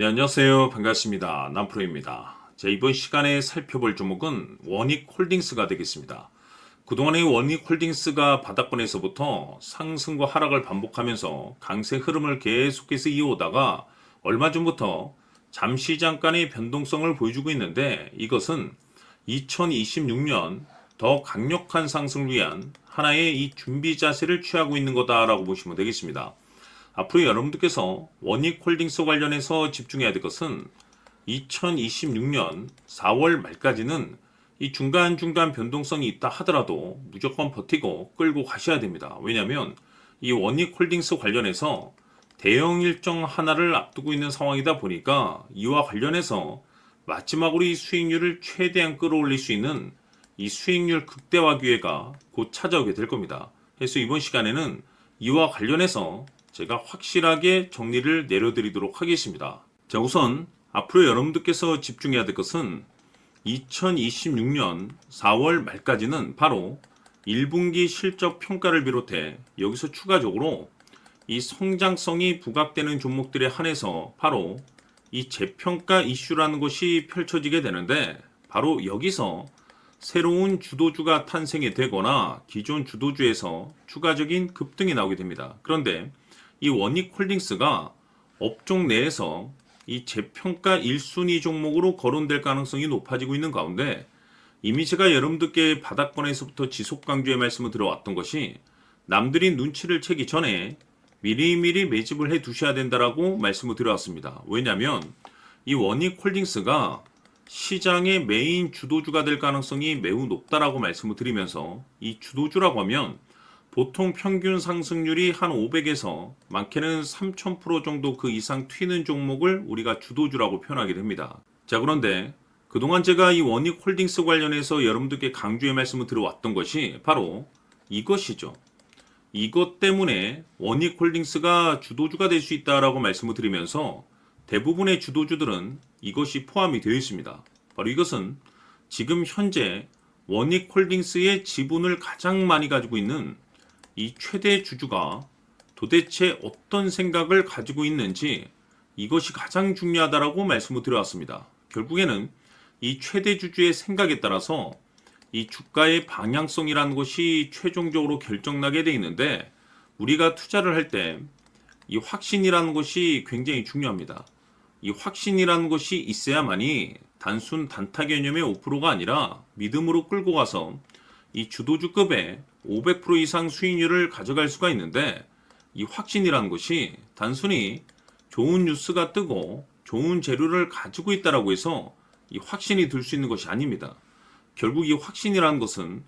네, 안녕하세요. 반갑습니다. 남프로입니다. 자, 이번 시간에 살펴볼 종목은 원익홀딩스가 되겠습니다. 그동안의 원익홀딩스가 바닥권에서부터 상승과 하락을 반복하면서 강세 흐름을 계속해서 이어오다가 얼마 전부터 잠시 잠깐의 변동성을 보여주고 있는데, 이것은 2026년 더 강력한 상승을 위한 하나의 이 준비 자세를 취하고 있는 거다라고 보시면 되겠습니다. 앞으로 여러분들께서 원익홀딩스 관련해서 집중해야 될 것은 2026년 4월 말까지는 이 중간중간 변동성이 있다 하더라도 무조건 버티고 끌고 가셔야 됩니다. 왜냐하면 이 원익홀딩스 관련해서 대형 일정 하나를 앞두고 있는 상황이다 보니까 이와 관련해서 마지막으로 이 수익률을 최대한 끌어올릴 수 있는 이 수익률 극대화 기회가 곧 찾아오게 될 겁니다. 그래서 이번 시간에는 이와 관련해서 제가 확실하게 정리를 내려드리도록 하겠습니다. 자, 우선 앞으로 여러분들께서 집중해야 될 것은 2026년 4월 말까지는 바로 1분기 실적 평가를 비롯해 여기서 추가적으로 이 성장성이 부각되는 종목들에 한해서 바로 이 재평가 이슈라는 것이 펼쳐지게 되는데, 바로 여기서 새로운 주도주가 탄생이 되거나 기존 주도주에서 추가적인 급등이 나오게 됩니다. 그런데 이 원익홀딩스가 업종 내에서 이 재평가 1순위 종목으로 거론될 가능성이 높아지고 있는 가운데, 이미 제가 여러분들께 바닥권에서부터 지속 강조의 말씀을 들어왔던 것이 남들이 눈치를 채기 전에 미리미리 매집을 해 두셔야 된다라고 말씀을 드려왔습니다. 왜냐하면 이 원익홀딩스가 시장의 메인 주도주가 될 가능성이 매우 높다라고 말씀을 드리면서, 이 주도주라고 하면 보통 평균 상승률이 한 500에서 많게는 3000% 정도 그 이상 튀는 종목을 우리가 주도주라고 표현하게 됩니다. 자, 그런데 그동안 제가 이 원익홀딩스 관련해서 여러분들께 강조의 말씀을 들어왔던 것이 바로 이것이죠. 이것 때문에 원익홀딩스가 주도주가 될 수 있다라고 말씀을 드리면서 대부분의 주도주들은 이것이 포함이 되어 있습니다. 바로 이것은 지금 현재 원익홀딩스의 지분을 가장 많이 가지고 있는 이 최대 주주가 도대체 어떤 생각을 가지고 있는지, 이것이 가장 중요하다라고 말씀을 드려왔습니다. 결국에는 이 최대 주주의 생각에 따라서 이 주가의 방향성이라는 것이 최종적으로 결정나게 돼 있는데, 우리가 투자를 할 때 이 확신이라는 것이 굉장히 중요합니다. 이 확신이라는 것이 있어야만이 단순 단타 개념의 5%가 아니라 믿음으로 끌고 가서 이 주도주급의 500% 이상 수익률을 가져갈 수가 있는데, 이 확신이라는 것이 단순히 좋은 뉴스가 뜨고 좋은 재료를 가지고 있다라고 해서 이 확신이 들 수 있는 것이 아닙니다. 결국 이 확신이라는 것은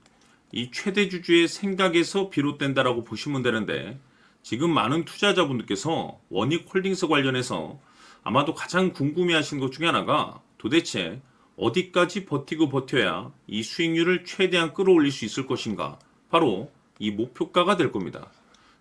이 최대 주주의 생각에서 비롯된다라고 보시면 되는데, 지금 많은 투자자분들께서 원익홀딩스 관련해서 아마도 가장 궁금해하시는 것 중에 하나가 도대체 어디까지 버티고 버텨야 이 수익률을 최대한 끌어올릴 수 있을 것인가, 바로 이 목표가가 될 겁니다.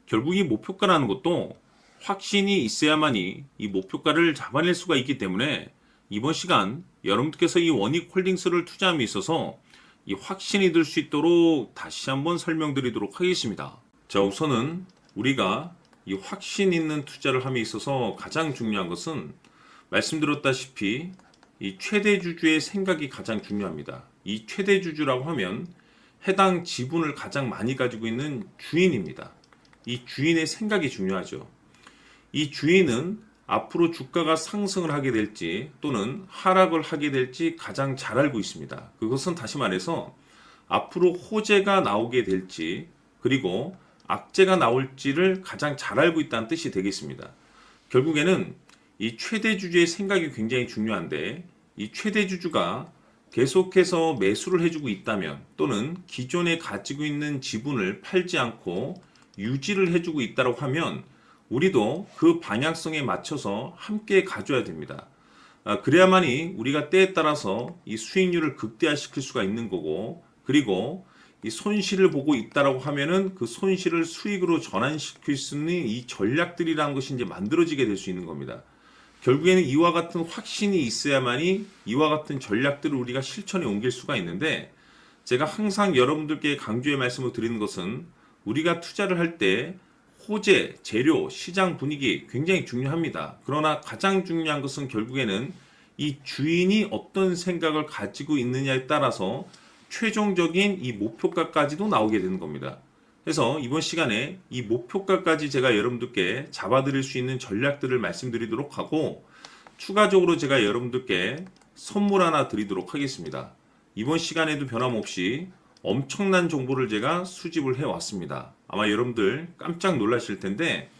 결국 이 목표가라는 것도 확신이 있어야만이 이 목표가를 잡아낼 수가 있기 때문에 이번 시간 여러분들께서 이 원익홀딩스를 투자함에 있어서 이 확신이 들 수 있도록 다시 한번 설명드리도록 하겠습니다. 자, 우선은 우리가 이 확신 있는 투자를 함에 있어서 가장 중요한 것은 말씀드렸다시피 이 최대 주주의 생각이 가장 중요합니다. 이 최대 주주라고 하면 해당 지분을 가장 많이 가지고 있는 주인입니다. 이 주인의 생각이 중요하죠. 이 주인은 앞으로 주가가 상승을 하게 될지 또는 하락을 하게 될지 가장 잘 알고 있습니다. 그것은 다시 말해서 앞으로 호재가 나오게 될지 그리고 악재가 나올지를 가장 잘 알고 있다는 뜻이 되겠습니다. 결국에는 이 최대 주주의 생각이 굉장히 중요한데, 이 최대 주주가 계속해서 매수를 해주고 있다면 또는 기존에 가지고 있는 지분을 팔지 않고 유지를 해주고 있다고 하면 우리도 그 방향성에 맞춰서 함께 가져야 됩니다. 그래야만이 우리가 때에 따라서 이 수익률을 극대화시킬 수가 있는 거고, 그리고 이 손실을 보고 있다라고 하면은 그 손실을 수익으로 전환시킬 수 있는 이 전략들이라는 것이 이제 만들어지게 될 수 있는 겁니다. 결국에는 이와 같은 확신이 있어야만이 이와 같은 전략들을 우리가 실천에 옮길 수가 있는데, 제가 항상 여러분들께 강조의 말씀을 드리는 것은 우리가 투자를 할 때 호재, 재료, 시장 분위기 굉장히 중요합니다. 그러나 가장 중요한 것은 결국에는 이 주인이 어떤 생각을 가지고 있느냐에 따라서 최종적인 이 목표가까지도 나오게 되는 겁니다. 그래서 이번 시간에 이 목표가까지 제가 여러분들께 잡아드릴 수 있는 전략들을 말씀드리도록 하고, 추가적으로 제가 여러분들께 선물 하나 드리도록 하겠습니다. 이번 시간에도 변함없이 엄청난 정보를 제가 수집을 해왔습니다. 아마 여러분들 깜짝 놀라실 텐데,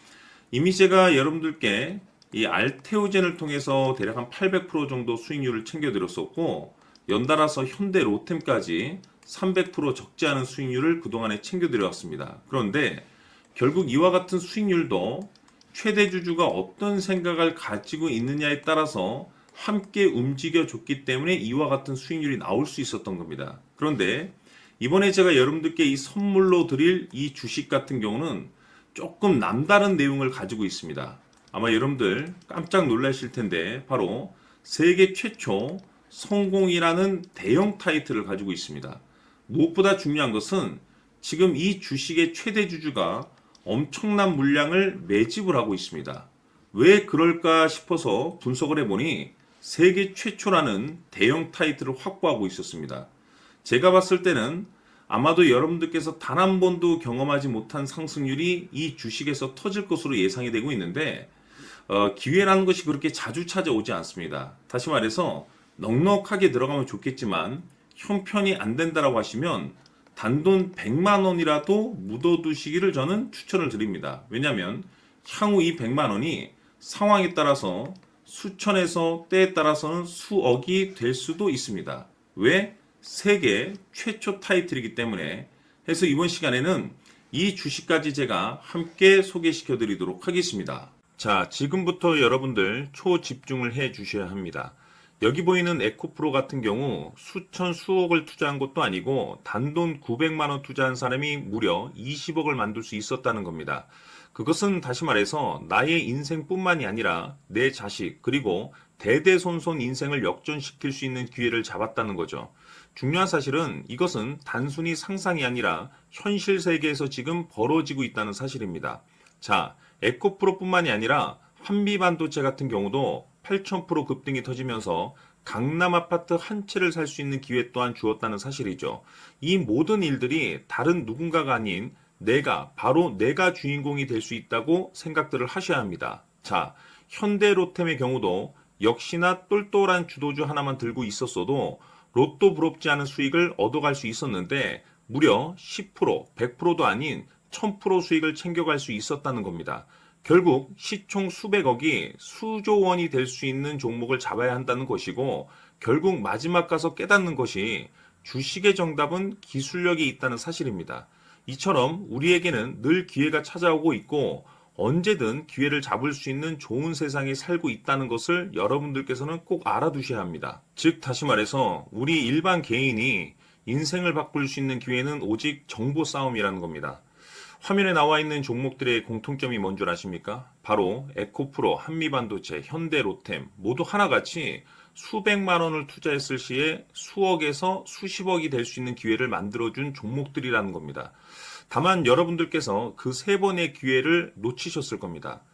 이미 제가 여러분들께 이 알테오젠을 통해서 대략 한 800% 정도 수익률을 챙겨드렸었고, 연달아서 현대 로템까지 300% 적지 않은 수익률을 그동안에 챙겨드려왔습니다. 그런데 결국 이와 같은 수익률도 최대 주주가 어떤 생각을 가지고 있느냐에 따라서 함께 움직여줬기 때문에 이와 같은 수익률이 나올 수 있었던 겁니다. 그런데 이번에 제가 여러분들께 이 선물로 드릴 이 주식 같은 경우는 조금 남다른 내용을 가지고 있습니다. 아마 여러분들 깜짝 놀라실 텐데, 바로 세계 최초 성공이라는 대형 타이틀을 가지고 있습니다. 무엇보다 중요한 것은 지금 이 주식의 최대 주주가 엄청난 물량을 매집을 하고 있습니다. 왜 그럴까 싶어서 분석을 해보니 세계 최초라는 대형 타이틀을 확보하고 있었습니다. 제가 봤을 때는 아마도 여러분들께서 단 한 번도 경험하지 못한 상승률이 이 주식에서 터질 것으로 예상이 되고 있는데, 기회라는 것이 그렇게 자주 찾아오지 않습니다. 다시 말해서 넉넉하게 들어가면 좋겠지만 형편이 안 된다라고 하시면 단돈 100만 원이라도 묻어두시기를 저는 추천을 드립니다. 왜냐하면 향후 이 100만 원이 상황에 따라서 수천에서 때에 따라서는 수억이 될 수도 있습니다. 왜? 세계 최초 타이틀이기 때문에. 해서 이번 시간에는 이 주식까지 제가 함께 소개시켜 드리도록 하겠습니다. 자, 지금부터 여러분들 초집중을 해 주셔야 합니다. 여기 보이는 에코프로 같은 경우 수천 수억을 투자한 것도 아니고 단돈 900만 원 투자한 사람이 무려 20억을 만들 수 있었다는 겁니다. 그것은 다시 말해서 나의 인생뿐만이 아니라 내 자식 그리고 대대손손 인생을 역전시킬 수 있는 기회를 잡았다는 거죠. 중요한 사실은 이것은 단순히 상상이 아니라 현실 세계에서 지금 벌어지고 있다는 사실입니다. 자, 에코프로뿐만이 아니라 한미반도체 같은 경우도 8,000% 급등이 터지면서 강남 아파트 한 채를 살 수 있는 기회 또한 주었다는 사실이죠. 이 모든 일들이 다른 누군가가 아닌 바로 내가 주인공이 될 수 있다고 생각들을 하셔야 합니다. 자, 현대로템의 경우도 역시나 똘똘한 주도주 하나만 들고 있었어도 로또 부럽지 않은 수익을 얻어갈 수 있었는데 무려 10%, 100%도 아닌 1000% 수익을 챙겨갈 수 있었다는 겁니다. 결국 시총 수백억이 수조 원이 될 수 있는 종목을 잡아야 한다는 것이고, 결국 마지막 가서 깨닫는 것이 주식의 정답은 기술력이 있다는 사실입니다. 이처럼 우리에게는 늘 기회가 찾아오고 있고 언제든 기회를 잡을 수 있는 좋은 세상에 살고 있다는 것을 여러분들께서는 꼭 알아두셔야 합니다. 즉 다시 말해서 우리 일반 개인이 인생을 바꿀 수 있는 기회는 오직 정보 싸움이라는 겁니다. 화면에 나와 있는 종목들의 공통점이 뭔 줄 아십니까? 바로 에코프로, 한미반도체, 현대로템 모두 하나같이 수백만 원을 투자했을 시에 수억에서 수십억이 될 수 있는 기회를 만들어준 종목들이라는 겁니다. 다만 여러분들께서 그 세 번의 기회를 놓치셨을 겁니다.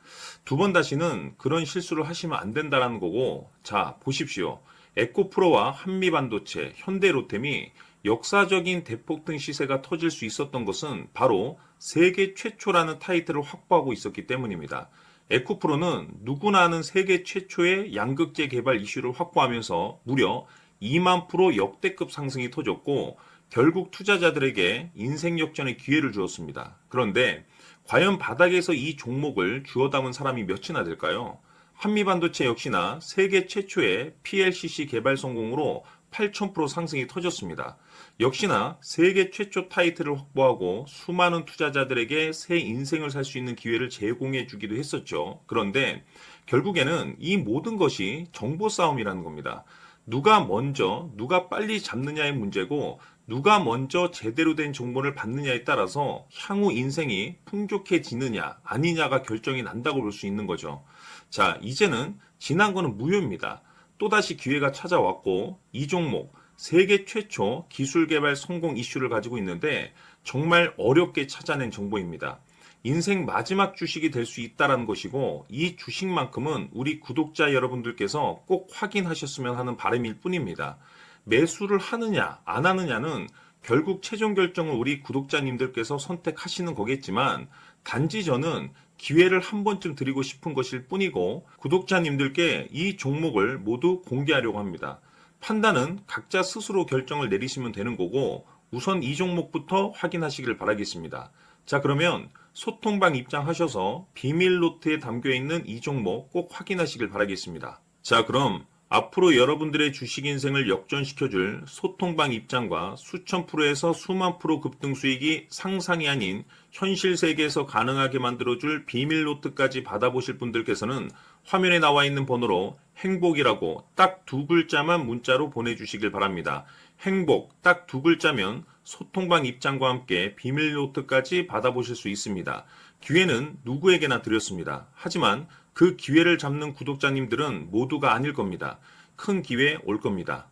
두 번 다시는 그런 실수를 하시면 안 된다는 거고, 자 보십시오. 에코프로와 한미반도체, 현대로템이 역사적인 대폭등 시세가 터질 수 있었던 것은 바로 세계 최초라는 타이틀을 확보하고 있었기 때문입니다. 에코프로는 누구나 아는 세계 최초의 양극재 개발 이슈를 확보하면서 무려 2만 프로 역대급 상승이 터졌고 결국 투자자들에게 인생 역전의 기회를 주었습니다. 그런데 과연 바닥에서 이 종목을 주워 담은 사람이 몇이나 될까요? 한미반도체 역시나 세계 최초의 PLCC 개발 성공으로 8,000% 상승이 터졌습니다. 역시나 세계 최초 타이틀을 확보하고 수많은 투자자들에게 새 인생을 살 수 있는 기회를 제공해 주기도 했었죠. 그런데 결국에는 이 모든 것이 정보 싸움이라는 겁니다. 누가 먼저, 누가 빨리 잡느냐의 문제고 누가 먼저 제대로 된 정보를 받느냐에 따라서 향후 인생이 풍족해지느냐 아니냐가 결정이 난다고 볼 수 있는 거죠. 자, 이제는 지난 거는 무효입니다. 또다시 기회가 찾아왔고 이 종목 세계 최초 기술 개발 성공 이슈를 가지고 있는데 정말 어렵게 찾아낸 정보입니다. 인생 마지막 주식이 될 수 있다라는 것이고 이 주식만큼은 우리 구독자 여러분들께서 꼭 확인하셨으면 하는 바람일 뿐입니다. 매수를 하느냐 안 하느냐는 결국 최종 결정을 우리 구독자님들께서 선택하시는 거겠지만 단지 저는 기회를 한 번쯤 드리고 싶은 것일 뿐이고 구독자님들께 이 종목을 모두 공개하려고 합니다. 판단은 각자 스스로 결정을 내리시면 되는 거고 우선 이 종목부터 확인하시길 바라겠습니다. 자, 그러면 소통방 입장하셔서 비밀 노트에 담겨 있는 이 종목 꼭 확인하시길 바라겠습니다. 자, 그럼 앞으로 여러분들의 주식 인생을 역전시켜줄 소통방 입장과 수천 프로에서 수만 프로 급등 수익이 상상이 아닌 현실 세계에서 가능하게 만들어줄 비밀 노트까지 받아보실 분들께서는 화면에 나와 있는 번호로 행복이라고 딱 두 글자만 문자로 보내주시길 바랍니다. 행복 딱 두 글자면 소통방 입장과 함께 비밀 노트까지 받아보실 수 있습니다. 기회는 누구에게나 드렸습니다. 하지만 그 기회를 잡는 구독자님들은 모두가 아닐 겁니다. 큰 기회 올 겁니다.